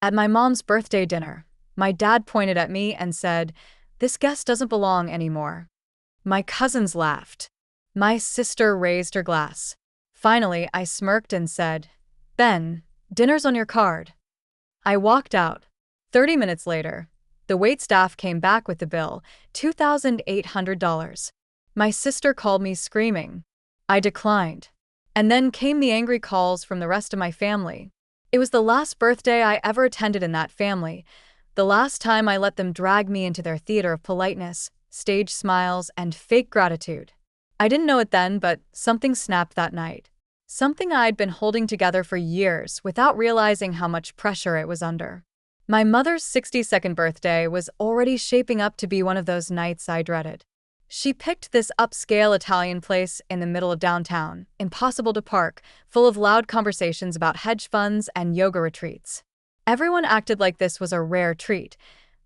At my mom's birthday dinner, my dad pointed at me and said, "This guest doesn't belong anymore." My cousins laughed. My sister raised her glass. Finally, I smirked and said, "Ben, dinner's on your card." I walked out. 30 minutes later, the waitstaff came back with the bill, $2,800. My sister called me screaming. I declined. And then came the angry calls from the rest of my family. It was the last birthday I ever attended in that family, the last time I let them drag me into their theater of politeness, stage smiles, and fake gratitude. I didn't know it then, but something snapped that night. Something I'd been holding together for years without realizing how much pressure it was under. My mother's 62nd birthday was already shaping up to be one of those nights I dreaded. She picked this upscale Italian place in the middle of downtown, impossible to park, full of loud conversations about hedge funds and yoga retreats. Everyone acted like this was a rare treat,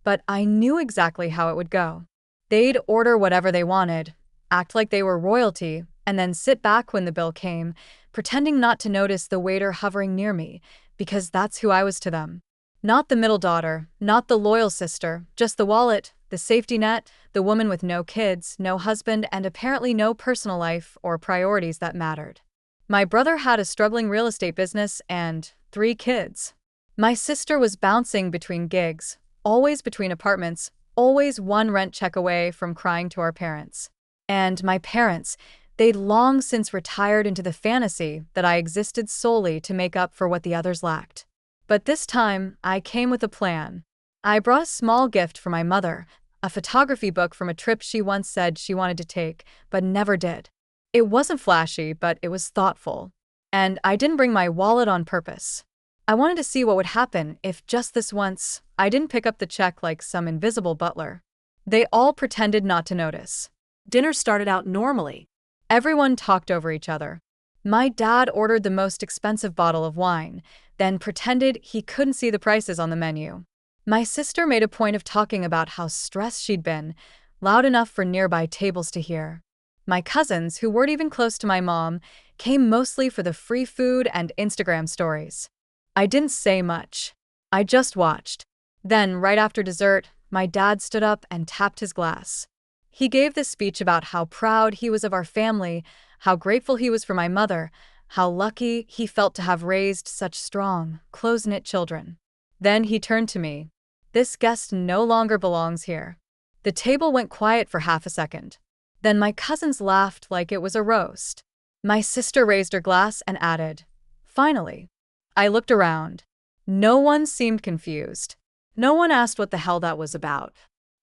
but I knew exactly how it would go. They'd order whatever they wanted, act like they were royalty, and then sit back when the bill came, pretending not to notice the waiter hovering near me, because that's who I was to them. Not the middle daughter, not the loyal sister, just the wallet, the safety net, the woman with no kids, no husband, and apparently no personal life or priorities that mattered. My brother had a struggling real estate business and 3 kids. My sister was bouncing between gigs, always between apartments, always one rent check away from crying to our parents. And my parents, they'd long since retired into the fantasy that I existed solely to make up for what the others lacked. But this time, I came with a plan. I brought a small gift for my mother, a photography book from a trip she once said she wanted to take, but never did. It wasn't flashy, but it was thoughtful. And I didn't bring my wallet on purpose. I wanted to see what would happen if just this once, I didn't pick up the check like some invisible butler. They all pretended not to notice. Dinner started out normally. Everyone talked over each other. My dad ordered the most expensive bottle of wine, then pretended he couldn't see the prices on the menu. My sister made a point of talking about how stressed she'd been, loud enough for nearby tables to hear. My cousins, who weren't even close to my mom, came mostly for the free food and Instagram stories. I didn't say much. I just watched. Then, right after dessert, my dad stood up and tapped his glass. He gave this speech about how proud he was of our family, how grateful he was for my mother, how lucky he felt to have raised such strong, close-knit children. Then he turned to me. "This guest no longer belongs here." The table went quiet for half a second. Then my cousins laughed like it was a roast. My sister raised her glass and added, "Finally." I looked around. No one seemed confused. No one asked what the hell that was about.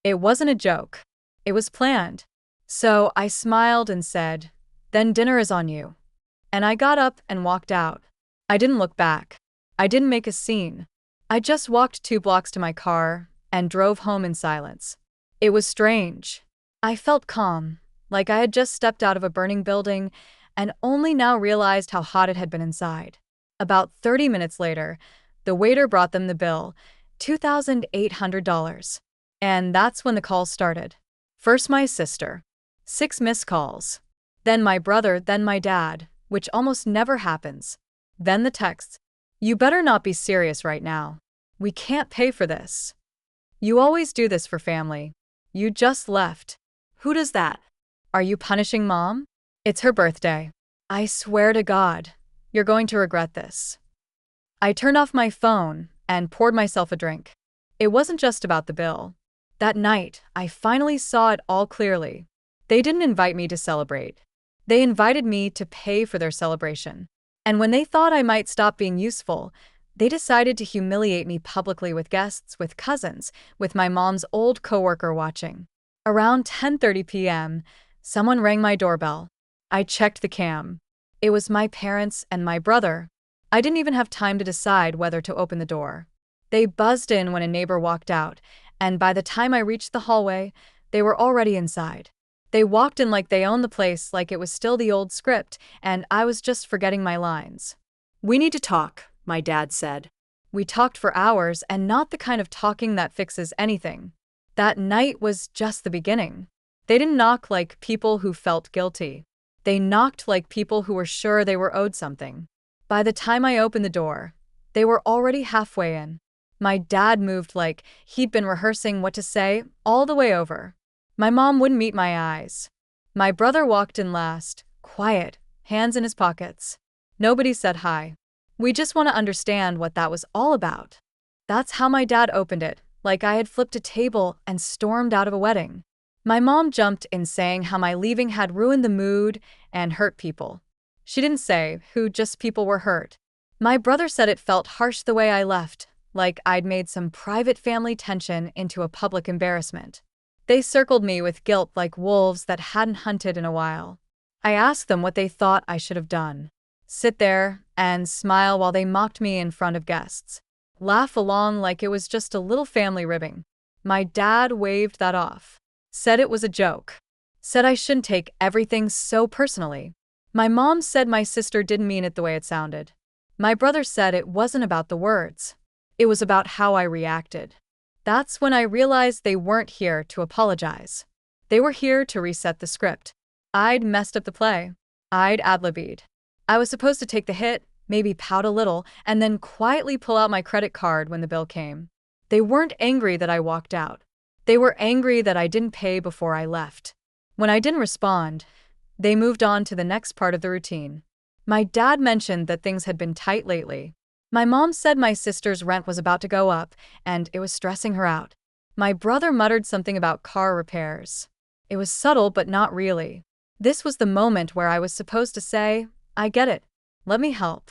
It wasn't a joke. It was planned. So I smiled and said, "Then dinner is on you." And I got up and walked out. I didn't look back. I didn't make a scene. I just walked 2 blocks to my car and drove home in silence. It was strange. I felt calm, like I had just stepped out of a burning building and only now realized how hot it had been inside. About 30 minutes later, the waiter brought them the bill, $2,800. And that's when the calls started. First my sister. 6 missed calls. Then my brother, then my dad, which almost never happens. Then the texts. "You better not be serious right now. We can't pay for this. You always do this for family. You just left. Who does that? Are you punishing mom? It's her birthday. I swear to God, you're going to regret this." I turned off my phone and poured myself a drink. It wasn't just about the bill. That night, I finally saw it all clearly. They didn't invite me to celebrate. They invited me to pay for their celebration. And when they thought I might stop being useful, they decided to humiliate me publicly with guests, with cousins, with my mom's old coworker watching. Around 10:30 p.m., someone rang my doorbell. I checked the cam. It was my parents and my brother. I didn't even have time to decide whether to open the door. They buzzed in when a neighbor walked out, and by the time I reached the hallway, they were already inside. They walked in like they owned the place, like it was still the old script, and I was just forgetting my lines. "We need to talk," my dad said. We talked for hours, and not the kind of talking that fixes anything. That night was just the beginning. They didn't knock like people who felt guilty. They knocked like people who were sure they were owed something. By the time I opened the door, they were already halfway in. My dad moved like he'd been rehearsing what to say all the way over. My mom wouldn't meet my eyes. My brother walked in last, quiet, hands in his pockets. Nobody said hi. We just want to understand what that was all about. That's how my dad opened it, like I had flipped a table and stormed out of a wedding. My mom jumped in saying how my leaving had ruined the mood and hurt people. She didn't say who, just people were hurt. My brother said it felt harsh the way I left, like I'd made some private family tension into a public embarrassment. They circled me with guilt like wolves that hadn't hunted in a while. I asked them what they thought I should have done. Sit there and smile while they mocked me in front of guests. Laugh along like it was just a little family ribbing. My dad waved that off. Said it was a joke. Said I shouldn't take everything so personally. My mom said my sister didn't mean it the way it sounded. My brother said it wasn't about the words. It was about how I reacted. That's when I realized they weren't here to apologize. They were here to reset the script. I'd messed up the play. I'd ad-libbed. I was supposed to take the hit, maybe pout a little, and then quietly pull out my credit card when the bill came. They weren't angry that I walked out. They were angry that I didn't pay before I left. When I didn't respond, they moved on to the next part of the routine. My dad mentioned that things had been tight lately. My mom said my sister's rent was about to go up, and it was stressing her out. My brother muttered something about car repairs. It was subtle, but not really. This was the moment where I was supposed to say, I get it. Let me help.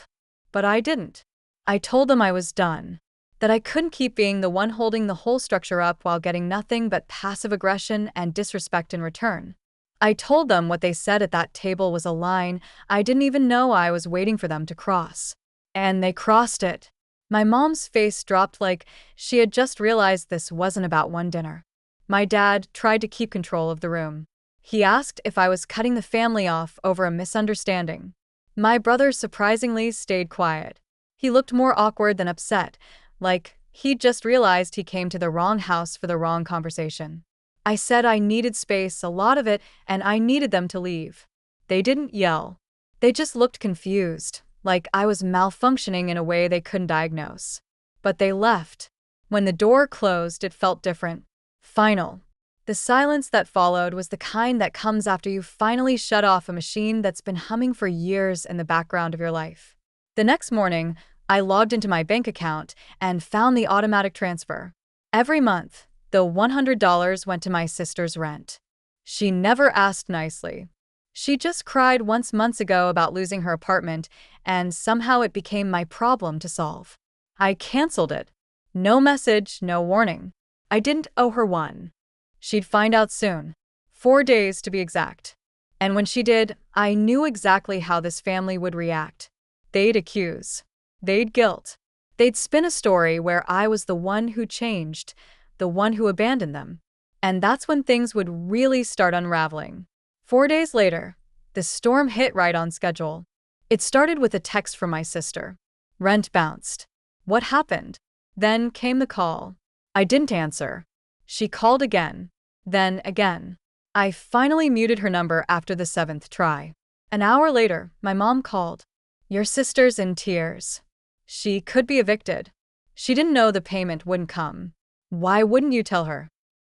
But I didn't. I told them I was done. That I couldn't keep being the one holding the whole structure up while getting nothing but passive aggression and disrespect in return. I told them what they said at that table was a line I didn't even know I was waiting for them to cross. And they crossed it. My mom's face dropped like she had just realized this wasn't about one dinner. My dad tried to keep control of the room. He asked if I was cutting the family off over a misunderstanding. My brother surprisingly stayed quiet. He looked more awkward than upset, like he'd just realized he came to the wrong house for the wrong conversation. I said I needed space, a lot of it, and I needed them to leave. They didn't yell. They just looked confused, like I was malfunctioning in a way they couldn't diagnose. But they left. When the door closed, it felt different. Final. The silence that followed was the kind that comes after you finally shut off a machine that's been humming for years in the background of your life. The next morning, I logged into my bank account and found the automatic transfer. Every month, the $100 went to my sister's rent. She never asked nicely. She just cried once months ago about losing her apartment, and somehow it became my problem to solve. I canceled it. No message, no warning. I didn't owe her one. She'd find out soon. 4 days to be exact. And when she did, I knew exactly how this family would react. They'd accuse. They'd guilt. They'd spin a story where I was the one who changed, the one who abandoned them. And that's when things would really start unraveling. 4 days later, the storm hit right on schedule. It started with a text from my sister. Rent bounced. What happened? Then came the call. I didn't answer. She called again. Then again. I finally muted her number after the 7th try. An hour later, my mom called. Your sister's in tears. She could be evicted. She didn't know the payment wouldn't come. Why wouldn't you tell her?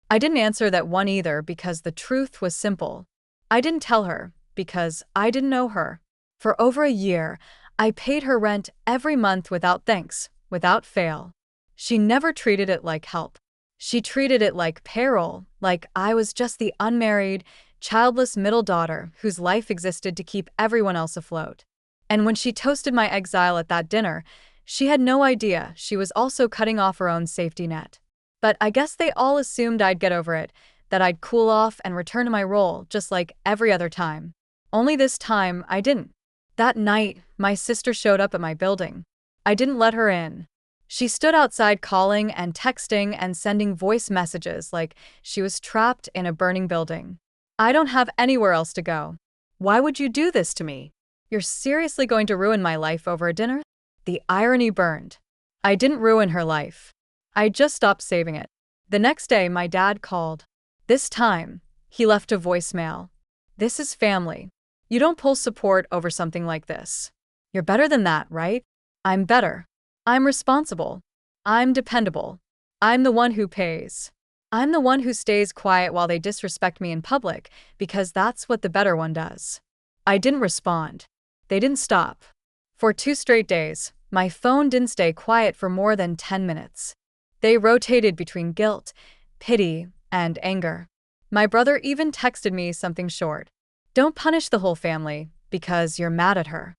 I didn't answer that one either because the truth was simple. I didn't tell her because I didn't know her. For over a year, I paid her rent every month without thanks, without fail. She never treated it like help. She treated it like payroll, like I was just the unmarried, childless middle daughter whose life existed to keep everyone else afloat. And when she toasted my exile at that dinner, she had no idea she was also cutting off her own safety net. But I guess they all assumed I'd get over it, that I'd cool off and return to my role just like every other time. Only this time, I didn't. That night, my sister showed up at my building. I didn't let her in. She stood outside calling and texting and sending voice messages like she was trapped in a burning building. I don't have anywhere else to go. Why would you do this to me? You're seriously going to ruin my life over a dinner? The irony burned. I didn't ruin her life. I just stopped saving it. The next day, my dad called. This time, he left a voicemail. This is family. You don't pull support over something like this. You're better than that, right? I'm better. I'm responsible. I'm dependable. I'm the one who pays. I'm the one who stays quiet while they disrespect me in public, because that's what the better one does. I didn't respond. They didn't stop. For 2 straight days, my phone didn't stay quiet for more than 10 minutes. They rotated between guilt, pity, and anger. My brother even texted me something short. Don't punish the whole family because you're mad at her.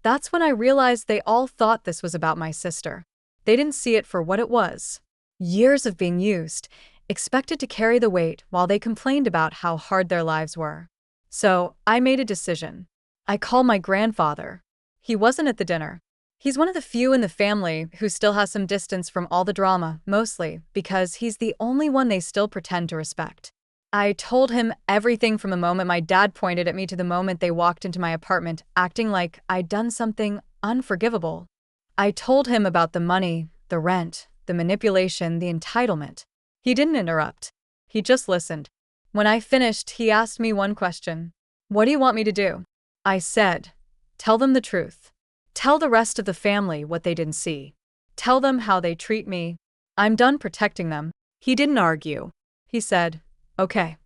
That's when I realized they all thought this was about my sister. They didn't see it for what it was. Years of being used, expected to carry the weight while they complained about how hard their lives were. So, I made a decision. I called my grandfather. He wasn't at the dinner. He's one of the few in the family who still has some distance from all the drama, mostly because he's the only one they still pretend to respect. I told him everything from the moment my dad pointed at me to the moment they walked into my apartment, acting like I'd done something unforgivable. I told him about the money, the rent, the manipulation, the entitlement. He didn't interrupt. He just listened. When I finished, he asked me one question. What do you want me to do? I said, tell them the truth. Tell the rest of the family what they didn't see. Tell them how they treat me. I'm done protecting them. He didn't argue. He said, okay.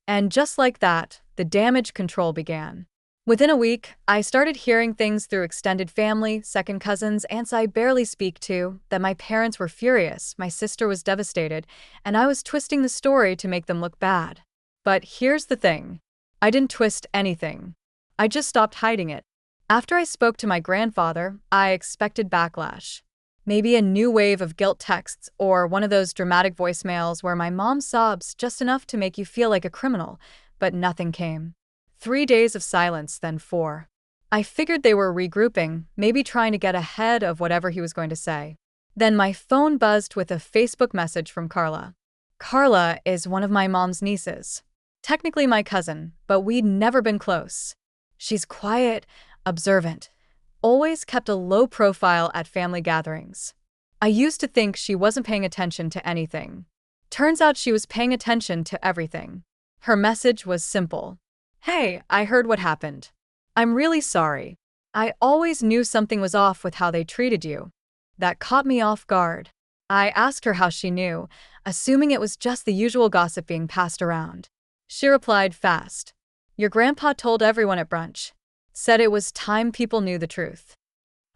And just like that, the damage control began. Within a week, I started hearing things through extended family, second cousins, aunts I barely speak to, that my parents were furious, my sister was devastated, and I was twisting the story to make them look bad. But here's the thing. I didn't twist anything. I just stopped hiding it. After I spoke to my grandfather, I expected backlash. Maybe a new wave of guilt texts or one of those dramatic voicemails where my mom sobs just enough to make you feel like a criminal, but nothing came. 3 days of silence, then 4. I figured they were regrouping, maybe trying to get ahead of whatever he was going to say. Then my phone buzzed with a Facebook message from Carla. Carla is one of my mom's nieces. Technically my cousin, but we'd never been close. She's quiet, observant, always kept a low profile at family gatherings. I used to think she wasn't paying attention to anything. Turns out she was paying attention to everything. Her message was simple. Hey, I heard what happened. I'm really sorry. I always knew something was off with how they treated you. That caught me off guard. I asked her how she knew, assuming it was just the usual gossip being passed around. She replied fast. Your grandpa told everyone at brunch. Said it was time people knew the truth.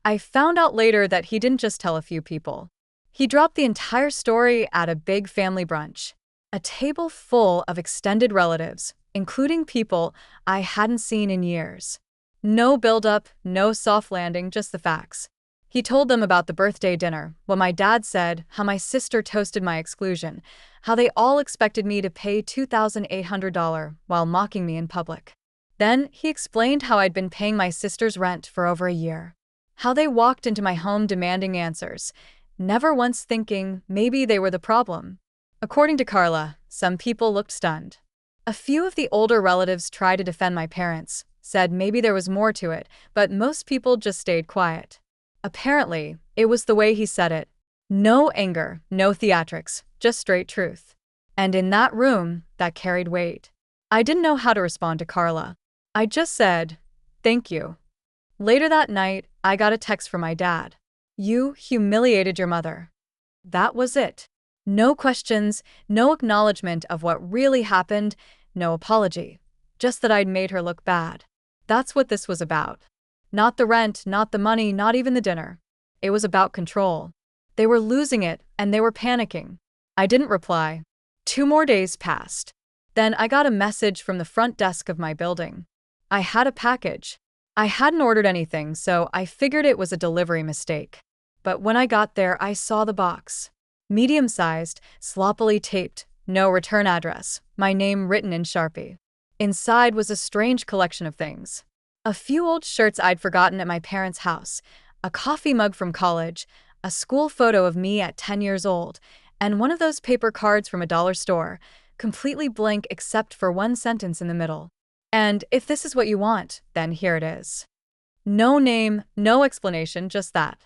I found out later that he didn't just tell a few people. He dropped the entire story at a big family brunch. A table full of extended relatives, including people I hadn't seen in years. No build-up, no soft landing, just the facts. He told them about the birthday dinner, what my dad said, how my sister toasted my exclusion, how they all expected me to pay $2,800 while mocking me in public. Then he explained how I'd been paying my sister's rent for over a year. How they walked into my home demanding answers, never once thinking maybe they were the problem. According to Carla, some people looked stunned. A few of the older relatives tried to defend my parents, said maybe there was more to it, but most people just stayed quiet. Apparently, it was the way he said it. No anger, no theatrics, just straight truth. And in that room, that carried weight. I didn't know how to respond to Carla. I just said, thank you. Later that night, I got a text from my dad. You humiliated your mother. That was it. No questions, no acknowledgement of what really happened, no apology. Just that I'd made her look bad. That's what this was about. Not the rent, not the money, not even the dinner. It was about control. They were losing it, and they were panicking. I didn't reply. 2 more days passed. Then I got a message from the front desk of my building. I had a package. I hadn't ordered anything, so I figured it was a delivery mistake. But when I got there, I saw the box. Medium-sized, sloppily taped, no return address, my name written in Sharpie. Inside was a strange collection of things. A few old shirts I'd forgotten at my parents' house, a coffee mug from college, a school photo of me at 10 years old, and one of those paper cards from a dollar store, completely blank except for one sentence in the middle. And if this is what you want, then here it is. No name, no explanation, just that.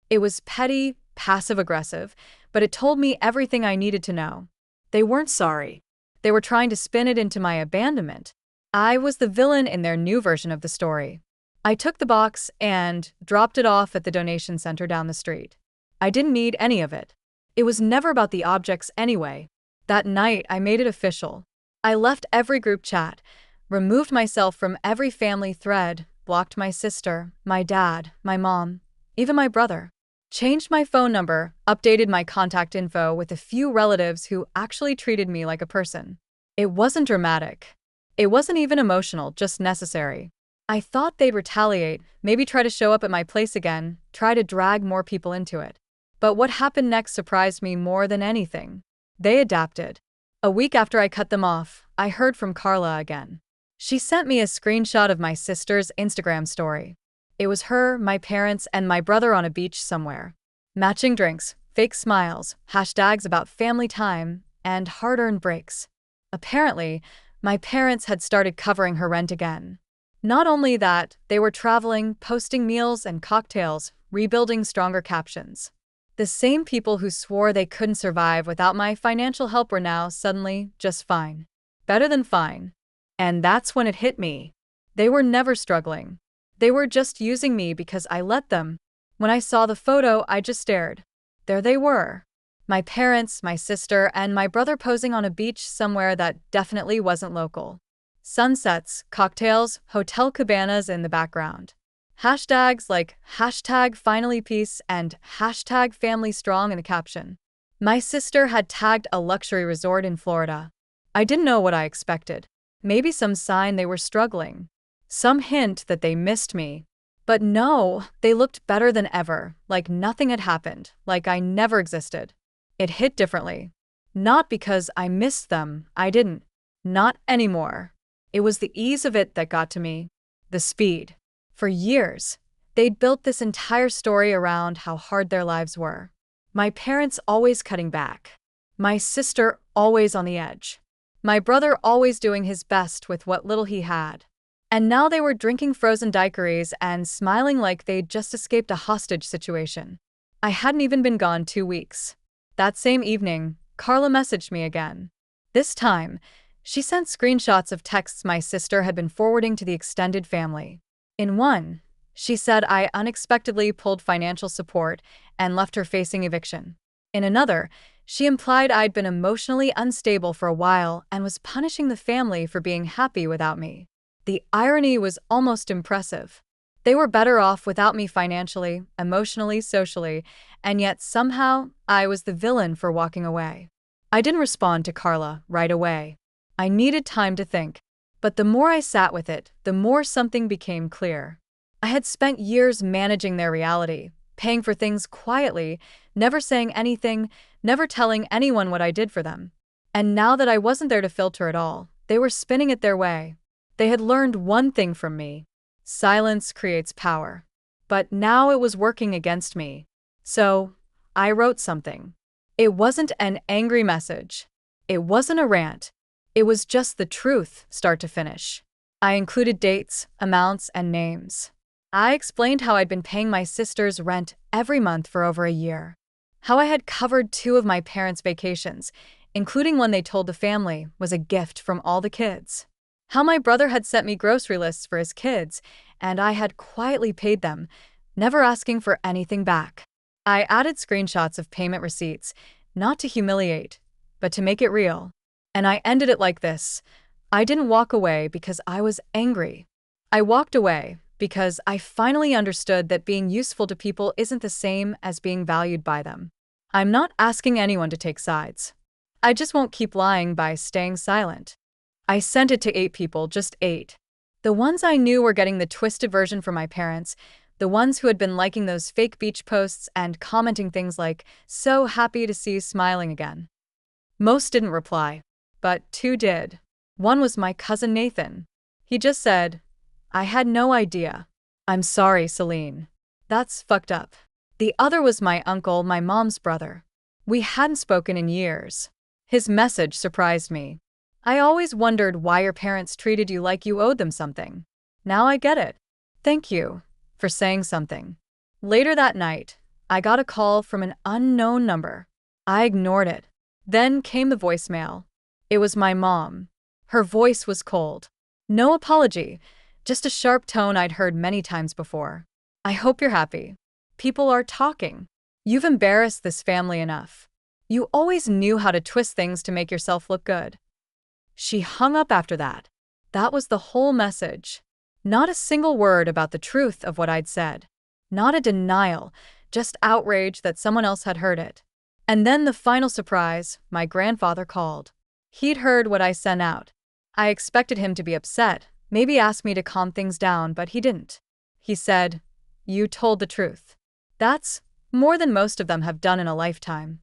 It was petty, passive-aggressive, but it told me everything I needed to know. They weren't sorry. They were trying to spin it into my abandonment. I was the villain in their new version of the story. I took the box and dropped it off at the donation center down the street. I didn't need any of it. It was never about the objects anyway. That night, I made it official. I left every group chat, removed myself from every family thread, blocked my sister, my dad, my mom, even my brother. Changed my phone number, updated my contact info with a few relatives who actually treated me like a person. It wasn't dramatic. It wasn't even emotional, just necessary. I thought they'd retaliate, maybe try to show up at my place again, try to drag more people into it. But what happened next surprised me more than anything. They adapted. A week after I cut them off, I heard from Carla again. She sent me a screenshot of my sister's Instagram story. It was her, my parents, and my brother on a beach somewhere. Matching drinks, fake smiles, hashtags about family time, and hard-earned breaks. Apparently, my parents had started covering her rent again. Not only that, they were traveling, posting meals and cocktails, rebuilding stronger captions. The same people who swore they couldn't survive without my financial help were now suddenly just fine. Better than fine. And that's when it hit me. They were never struggling. They were just using me because I let them. When I saw the photo, I just stared. There they were. My parents, my sister, and my brother posing on a beach somewhere that definitely wasn't local. Sunsets, cocktails, hotel cabanas in the background. Hashtags like hashtag finally peace and hashtag family strong in the caption. My sister had tagged a luxury resort in Florida. I didn't know what I expected. Maybe some sign they were struggling. Some hint that they missed me. But no, they looked better than ever, like nothing had happened, like I never existed. It hit differently. Not because I missed them, I didn't. Not anymore. It was the ease of it that got to me. The speed. For years, they'd built this entire story around how hard their lives were. My parents always cutting back. My sister always on the edge. My brother always doing his best with what little he had. And now they were drinking frozen daiquiris and smiling like they'd just escaped a hostage situation. I hadn't even been gone 2 weeks. That same evening, Carla messaged me again. This time, she sent screenshots of texts my sister had been forwarding to the extended family. In one, she said I unexpectedly pulled financial support and left her facing eviction. In another, she implied I'd been emotionally unstable for a while and was punishing the family for being happy without me. The irony was almost impressive. They were better off without me financially, emotionally, socially, and yet somehow I was the villain for walking away. I didn't respond to Carla right away. I needed time to think. But the more I sat with it, the more something became clear. I had spent years managing their reality, paying for things quietly, never saying anything, never telling anyone what I did for them. And now that I wasn't there to filter it all, they were spinning it their way. They had learned one thing from me. Silence creates power. But now it was working against me. So, I wrote something. It wasn't an angry message. It wasn't a rant. It was just the truth, start to finish. I included dates, amounts, and names. I explained how I'd been paying my sister's rent every month for over a year. How I had covered 2 of my parents' vacations, including one they told the family was a gift from all the kids. How my brother had sent me grocery lists for his kids, and I had quietly paid them, never asking for anything back. I added screenshots of payment receipts, not to humiliate, but to make it real. And I ended it like this. I didn't walk away because I was angry. I walked away because I finally understood that being useful to people isn't the same as being valued by them. I'm not asking anyone to take sides. I just won't keep lying by staying silent. I sent it to 8 people, just 8. The ones I knew were getting the twisted version from my parents, the ones who had been liking those fake beach posts and commenting things like, "So happy to see you smiling again." Most didn't reply, but 2 did. One was my cousin Nathan. He just said, "I had no idea. I'm sorry, Celine. That's fucked up." The other was my uncle, my mom's brother. We hadn't spoken in years. His message surprised me. "I always wondered why your parents treated you like you owed them something. Now I get it. Thank you for saying something." Later that night, I got a call from an unknown number. I ignored it. Then came the voicemail. It was my mom. Her voice was cold. No apology, just a sharp tone I'd heard many times before. "I hope you're happy. People are talking." You've embarrassed this family enough. You always knew how to twist things to make yourself look good." She hung up after that. That was the whole message. Not a single word about the truth of what I'd said. Not a denial, just outrage that someone else had heard it. And then the final surprise, my grandfather called. He'd heard what I sent out. I expected him to be upset, maybe ask me to calm things down, but he didn't. He said, "You told the truth." That's more than most of them have done in a lifetime.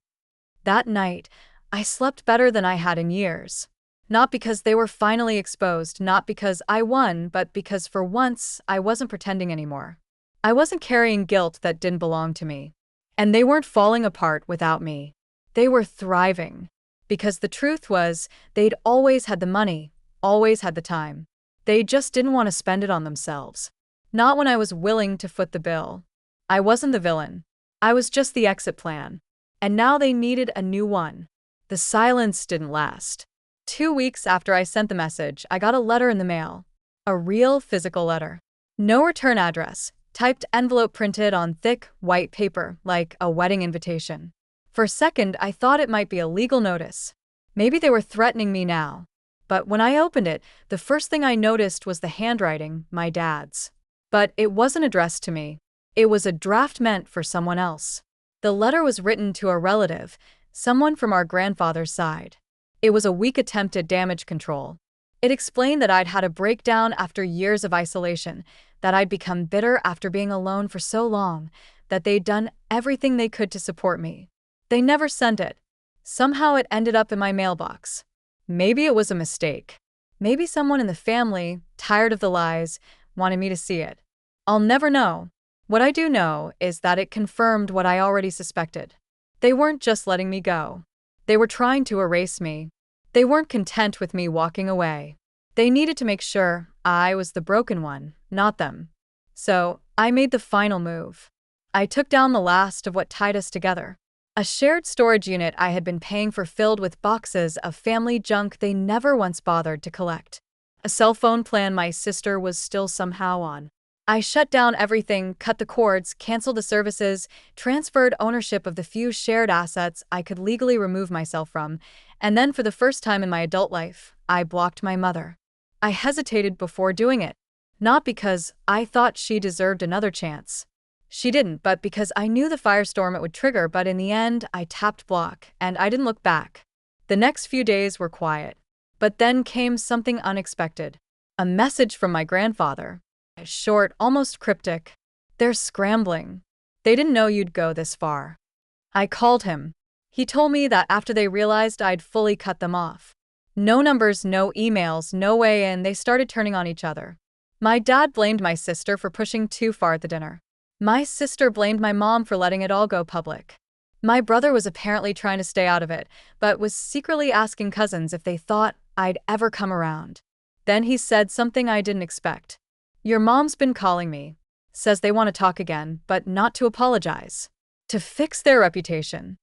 That night, I slept better than I had in years. Not because they were finally exposed, not because I won, but because for once, I wasn't pretending anymore. I wasn't carrying guilt that didn't belong to me. And they weren't falling apart without me. They were thriving. Because the truth was, they'd always had the money, always had the time. They just didn't want to spend it on themselves. Not when I was willing to foot the bill. I wasn't the villain. I was just the exit plan. And now they needed a new one. The silence didn't last. 2 weeks after I sent the message, I got a letter in the mail. A real physical letter. No return address, typed envelope printed on thick, white paper, like a wedding invitation. For a second, I thought it might be a legal notice. Maybe they were threatening me now. But when I opened it, the first thing I noticed was the handwriting, my dad's. But it wasn't addressed to me. It was a draft meant for someone else. The letter was written to a relative, someone from our grandfather's side. It was a weak attempt at damage control. It explained that I'd had a breakdown after years of isolation, that I'd become bitter after being alone for so long, that they'd done everything they could to support me. They never sent it. Somehow it ended up in my mailbox. Maybe it was a mistake. Maybe someone in the family, tired of the lies, wanted me to see it. I'll never know. What I do know is that it confirmed what I already suspected. They weren't just letting me go. They were trying to erase me. They weren't content with me walking away. They needed to make sure I was the broken one, not them. So, I made the final move. I took down the last of what tied us together. A shared storage unit I had been paying for filled with boxes of family junk they never once bothered to collect. A cell phone plan my sister was still somehow on. I shut down everything, cut the cords, canceled the services, transferred ownership of the few shared assets I could legally remove myself from, and then for the first time in my adult life, I blocked my mother. I hesitated before doing it, not because I thought she deserved another chance. She didn't, but because I knew the firestorm it would trigger, but in the end, I tapped block, and I didn't look back. The next few days were quiet. But then came something unexpected. A message from my grandfather. Short, almost cryptic. "They're scrambling. They didn't know you'd go this far." I called him. He told me that after they realized I'd fully cut them off. No numbers, no emails, no way in, they started turning on each other. My dad blamed my sister for pushing too far at the dinner. My sister blamed my mom for letting it all go public. My brother was apparently trying to stay out of it, but was secretly asking cousins if they thought I'd ever come around. Then he said something I didn't expect. "Your mom's been calling me. Says they want to talk again, but not to apologize. To fix their reputation."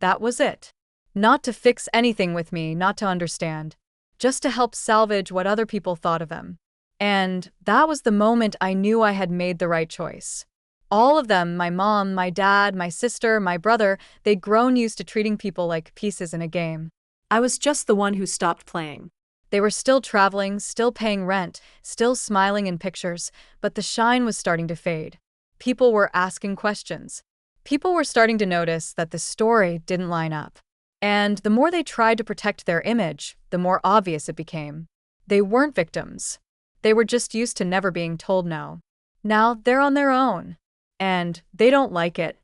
That was it. Not to fix anything with me, not to understand. Just to help salvage what other people thought of them. And that was the moment I knew I had made the right choice. All of them, my mom, my dad, my sister, my brother, they'd grown used to treating people like pieces in a game. I was just the one who stopped playing. They were still traveling, still paying rent, still smiling in pictures, but the shine was starting to fade. People were asking questions. People were starting to notice that the story didn't line up. And the more they tried to protect their image, the more obvious it became. They weren't victims. They were just used to never being told no. Now they're on their own. And they don't like it.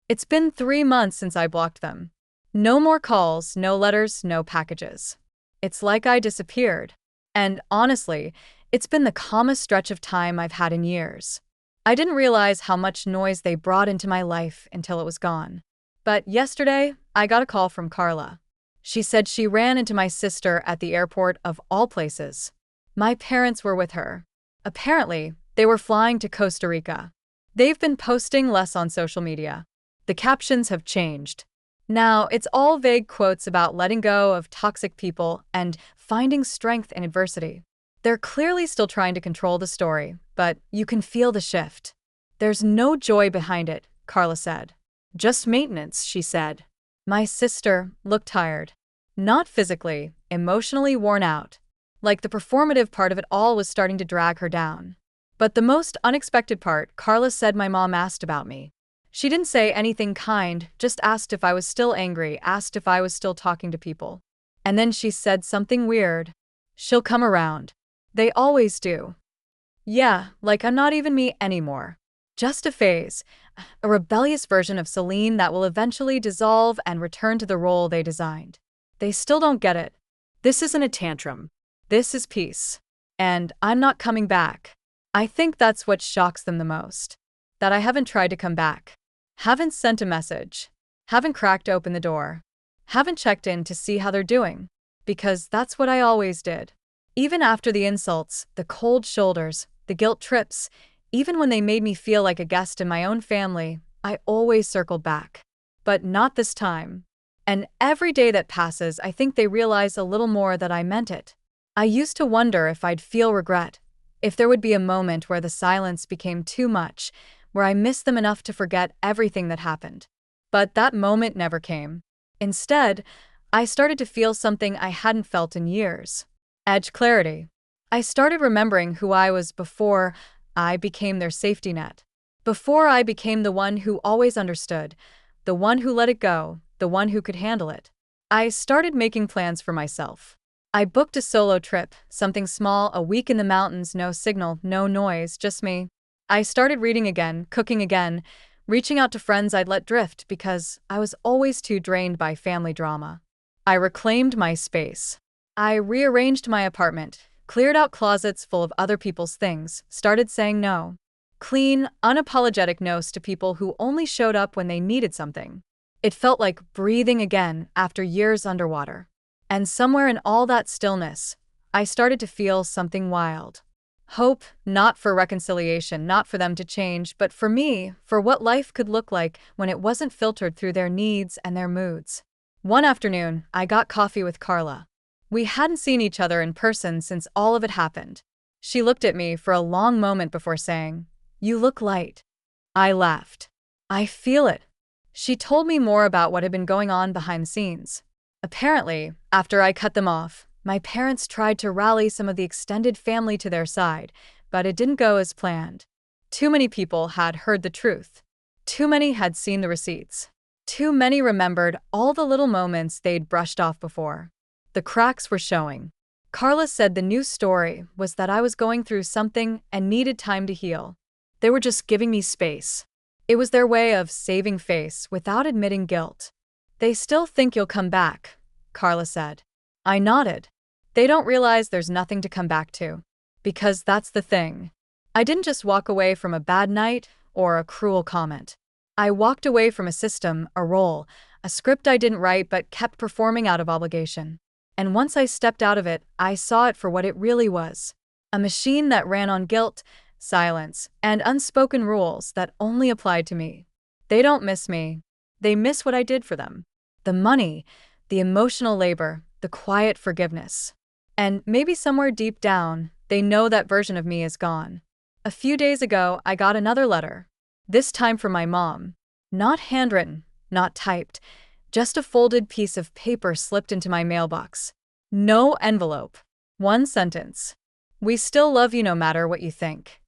It's been 3 months since I blocked them. No more calls, no letters, no packages. It's like I disappeared. And honestly, it's been the calmest stretch of time I've had in years. I didn't realize how much noise they brought into my life until it was gone. But yesterday, I got a call from Carla. She said she ran into my sister at the airport of all places. My parents were with her. Apparently, they were flying to Costa Rica. They've been posting less on social media. The captions have changed. Now, it's all vague quotes about letting go of toxic people and finding strength in adversity. They're clearly still trying to control the story, but you can feel the shift. "There's no joy behind it," Carla said. Just maintenance, she said. My sister looked tired. Not physically, emotionally worn out. Like the performative part of it all was starting to drag her down. But the most unexpected part, Carla said my mom asked about me. She didn't say anything kind, just asked if I was still angry, asked if I was still talking to people. And then she said something weird. She'll come around. They always do. Yeah, like I'm not even me anymore. Just a phase, a rebellious version of Celine that will eventually dissolve and return to the role they designed. They still don't get it. This isn't a tantrum. This is peace. And I'm not coming back. I think that's what shocks them the most. That I haven't tried to come back. Haven't sent a message. Haven't cracked open the door. Haven't checked in to see how they're doing. Because that's what I always did. Even after the insults, the cold shoulders, the guilt trips, even when they made me feel like a guest in my own family, I always circled back. But not this time. And every day that passes, I think they realize a little more that I meant it. I used to wonder if I'd feel regret, if there would be a moment where the silence became too much, where I missed them enough to forget everything that happened. But that moment never came. Instead, I started to feel something I hadn't felt in years. Edge clarity. I started remembering who I was before I became their safety net. Before I became the one who always understood, the one who let it go, the one who could handle it. I started making plans for myself. I booked a solo trip, something small, a week in the mountains, no signal, no noise, just me. I started reading again, cooking again, reaching out to friends I'd let drift because I was always too drained by family drama. I reclaimed my space. I rearranged my apartment, cleared out closets full of other people's things, started saying no. Clean, unapologetic no's to people who only showed up when they needed something. It felt like breathing again after years underwater. And somewhere in all that stillness, I started to feel something wild. Hope, not for reconciliation, not for them to change, but for me, for what life could look like when it wasn't filtered through their needs and their moods. One afternoon, I got coffee with Carla. We hadn't seen each other in person since all of it happened. She looked at me for a long moment before saying, "You look light." I laughed. "I feel it." She told me more about what had been going on behind the scenes. Apparently, after I cut them off, my parents tried to rally some of the extended family to their side, but it didn't go as planned. Too many people had heard the truth. Too many had seen the receipts. Too many remembered all the little moments they'd brushed off before. The cracks were showing. Carla said the new story was that I was going through something and needed time to heal. They were just giving me space. It was their way of saving face without admitting guilt. "They still think you'll come back," Carla said. I nodded. They don't realize there's nothing to come back to. Because that's the thing. I didn't just walk away from a bad night or a cruel comment. I walked away from a system, a role, a script I didn't write but kept performing out of obligation. And once I stepped out of it, I saw it for what it really was. A machine that ran on guilt, silence, and unspoken rules that only applied to me. They don't miss me. They miss what I did for them. The money, the emotional labor, the quiet forgiveness. And maybe somewhere deep down, they know that version of me is gone. A few days ago, I got another letter. This time from my mom. Not handwritten, not typed. Just a folded piece of paper slipped into my mailbox. No envelope. One sentence. "We still love you no matter what you think."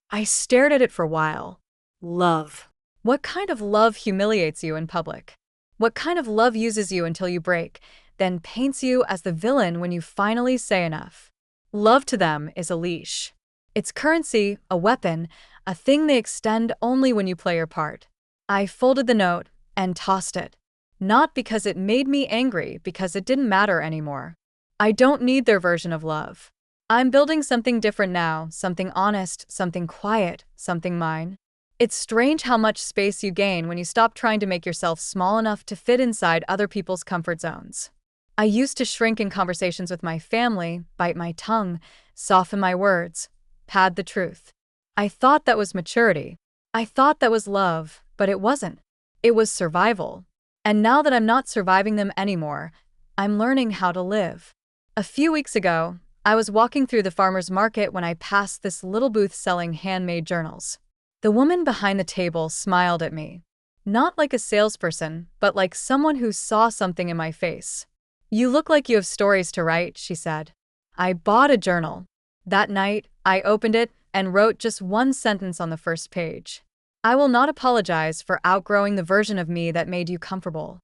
I stared at it for a while. Love. What kind of love humiliates you in public? What kind of love uses you until you break, then paints you as the villain when you finally say enough? Love to them is a leash. It's currency, a weapon, a thing they extend only when you play your part. I folded the note and tossed it. Not because it made me angry, because it didn't matter anymore. I don't need their version of love. I'm building something different now, something honest, something quiet, something mine. It's strange how much space you gain when you stop trying to make yourself small enough to fit inside other people's comfort zones. I used to shrink in conversations with my family, bite my tongue, soften my words, pad the truth. I thought that was maturity. I thought that was love, but it wasn't. It was survival. And now that I'm not surviving them anymore, I'm learning how to live. A few weeks ago, I was walking through the farmer's market when I passed this little booth selling handmade journals. The woman behind the table smiled at me. Not like a salesperson, but like someone who saw something in my face. You look like you have stories to write, she said. I bought a journal. That night, I opened it and wrote just one sentence on the first page. I will not apologize for outgrowing the version of me that made you comfortable.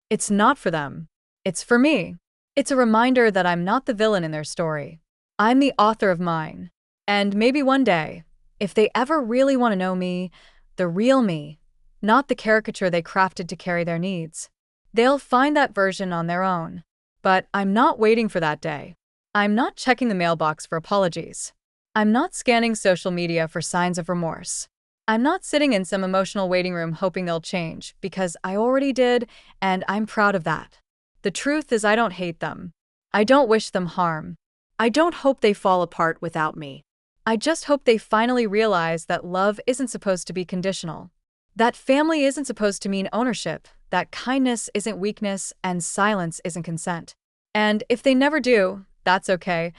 It's not for them. It's for me. It's a reminder that I'm not the villain in their story. I'm the author of mine. And maybe one day, if they ever really want to know me, the real me, not the caricature they crafted to carry their needs, they'll find that version on their own. But I'm not waiting for that day. I'm not checking the mailbox for apologies. I'm not scanning social media for signs of remorse. I'm not sitting in some emotional waiting room hoping they'll change, because I already did, and I'm proud of that. The truth is, I don't hate them. I don't wish them harm. I don't hope they fall apart without me. I just hope they finally realize that love isn't supposed to be conditional. That family isn't supposed to mean ownership, that kindness isn't weakness, and silence isn't consent. And if they never do, that's okay,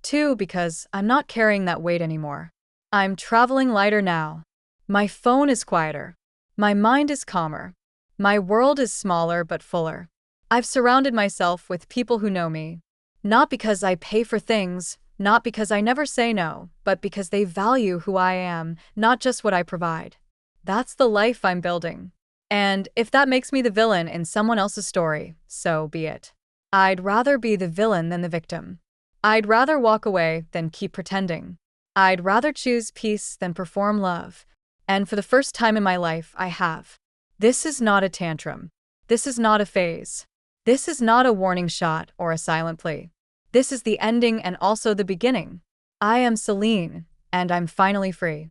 too, because I'm not carrying that weight anymore. I'm traveling lighter now. My phone is quieter. My mind is calmer. My world is smaller but fuller. I've surrounded myself with people who know me. Not because I pay for things, not because I never say no, but because they value who I am, not just what I provide. That's the life I'm building. And if that makes me the villain in someone else's story, so be it. I'd rather be the villain than the victim. I'd rather walk away than keep pretending. I'd rather choose peace than perform love. And for the first time in my life, I have. This is not a tantrum. This is not a phase. This is not a warning shot or a silent plea. This is the ending and also the beginning. I am Celine, and I'm finally free.